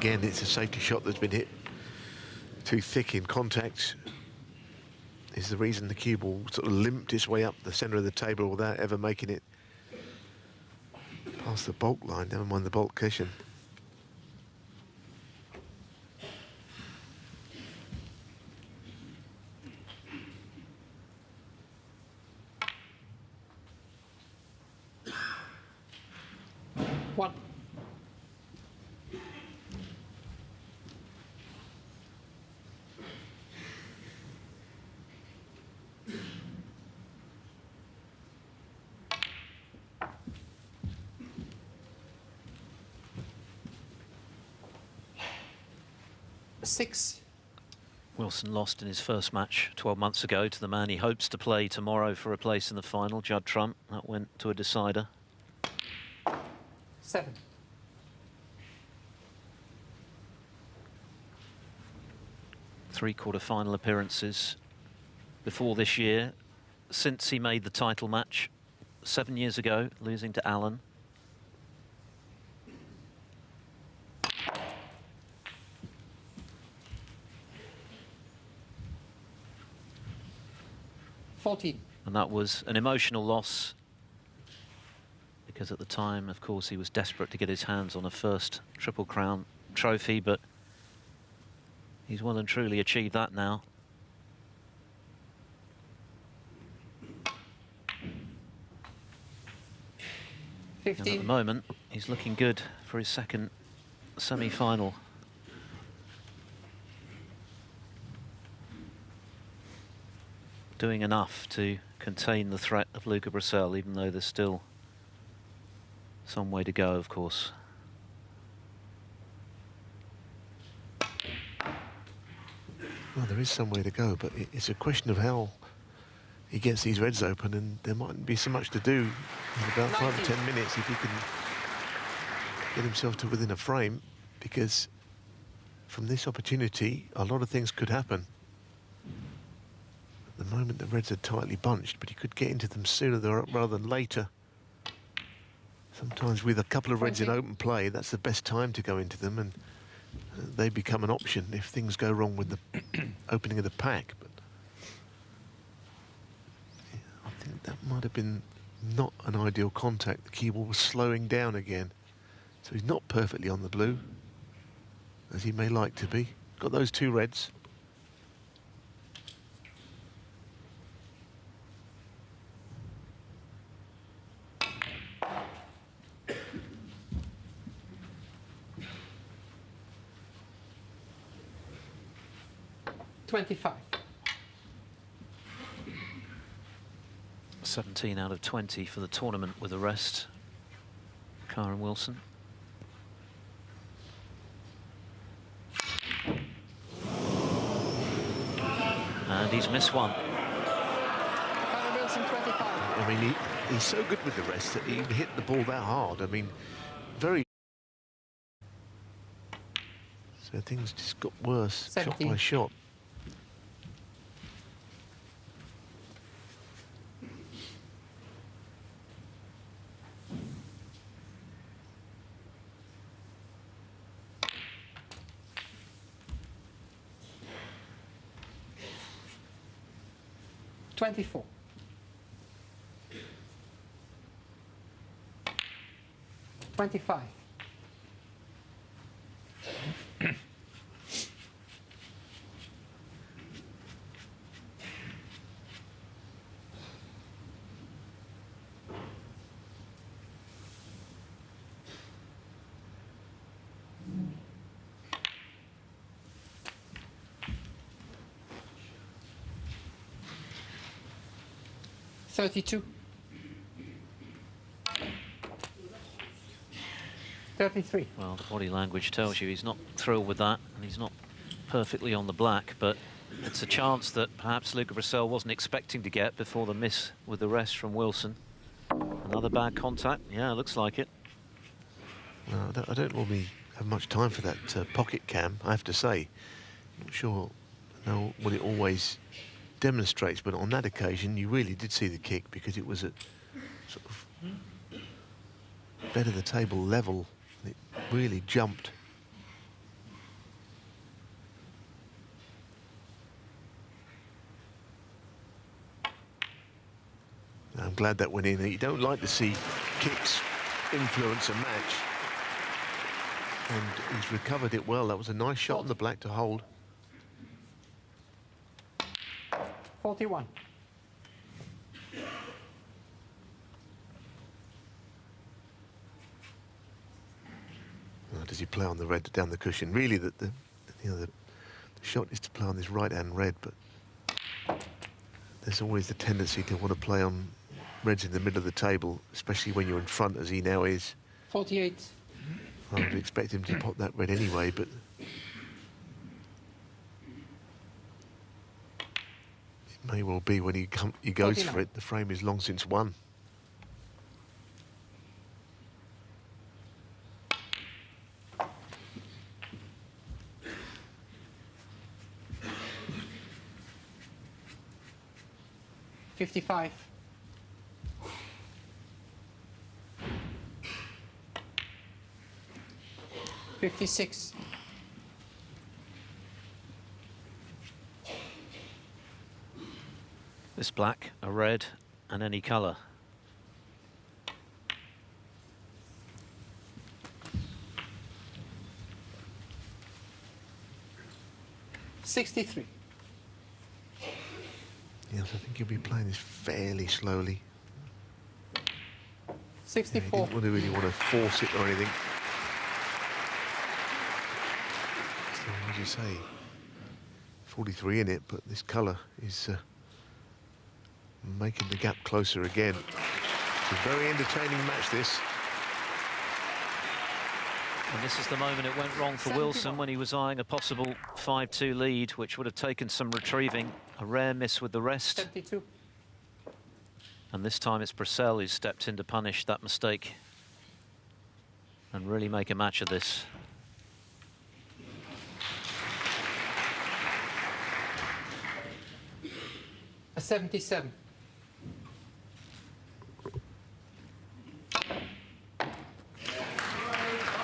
again, it's a safety shot that's been hit too thick in contact. Is the reason the cue ball sort of limped its way up the centre of the table without ever making it past the bulk line, never mind the bulk cushion. One. Six. Wilson lost in his first match 12 months ago to the man he hopes to play tomorrow for a place in the final, Judd Trump. That went to a decider. 7. Three quarter-final appearances before this year, since he made the title match 7 years ago, losing to Allen. And that was an emotional loss, because at the time, of course, he was desperate to get his hands on a first Triple Crown trophy, but he's well and truly achieved that now. And at the moment, he's looking good for his second semi-final. Doing enough to contain the threat of Luca Brissell, even though there's still some way to go, of course. Well, there is some way to go, but it's a question of how he gets these reds open, and there mightn't be so much to do in about 5 or 10 minutes if he can get himself to within a frame, because from this opportunity, a lot of things could happen. At the moment, the reds are tightly bunched, but he could get into them sooner rather than later. Sometimes with a couple of reds in open play, that's the best time to go into them, and they become an option if things go wrong with the opening of the pack. But yeah, I think that might have been not an ideal contact. The cue ball was slowing down again. So he's not perfectly on the blue, as he may like to be. Got those two reds. $25. 17 out of 20 for the tournament with the rest. Kyren Wilson. And he's missed one. Kyren Wilson, 25. I mean, he's so good with the rest that he hit the ball that hard. I mean, very... So things just got worse, 17. shot by shot. $24. 25. $32. 33. Well, the body language tells you he's not thrilled with that, and he's not perfectly on the black, but it's a chance that perhaps Luca Brissell wasn't expecting to get before the miss with the rest from Wilson. Another bad contact. Yeah, looks like it. No, I don't normally have much time for that pocket cam, I have to say. Not sure what it always demonstrates, but on that occasion you really did see the kick, because it was at sort of bed of the table level, and it really jumped. glad that went in. You don't like to see kicks influence a match. And he's recovered it well. That was a nice shot on the black to hold. 41. Does he play on the red down the cushion? Really, the shot is to play on this right-hand red, but there's always the tendency to want to play on reds in the middle of the table, especially when you're in front, as he now is. 48. I would expect him to pop that red anyway, but it may well be when he goes 49. for it. The frame is long since won. $55. $56. This black, a red, and any colour. Yes, $63. I think he'll be playing this fairly slowly. Yeah, he 64. didn't really want to force it or anything. So, as you say, 43 in it, but this colour is making the gap closer again. It's a very entertaining match, this. And this is the moment it went wrong for 71. Wilson when he was eyeing a possible 5-2 lead, which would have taken some retrieving. A rare miss with the rest. 72. And this time it's Purcell who stepped in to punish that mistake and really make a match of this. A 77.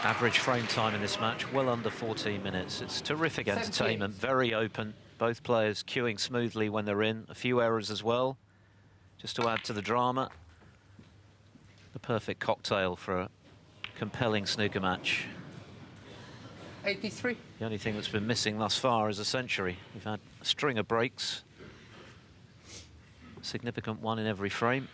Average frame time in this match, well under 14 minutes. It's terrific 78. entertainment, very open. Both players queuing smoothly when they're in. A few errors as well, just to add to the drama. The perfect cocktail for a compelling snooker match. 83. The only thing that's been missing thus far is a century. We've had a string of breaks. A significant one in every frame.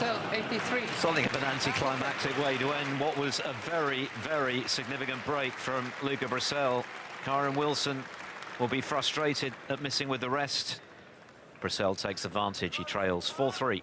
Luca, 83. Something of an anticlimactic way to end what was a very, very significant break from Luca Purcell. Kyren Wilson will be frustrated at missing with the rest. Purcell takes advantage. He trails 4-3.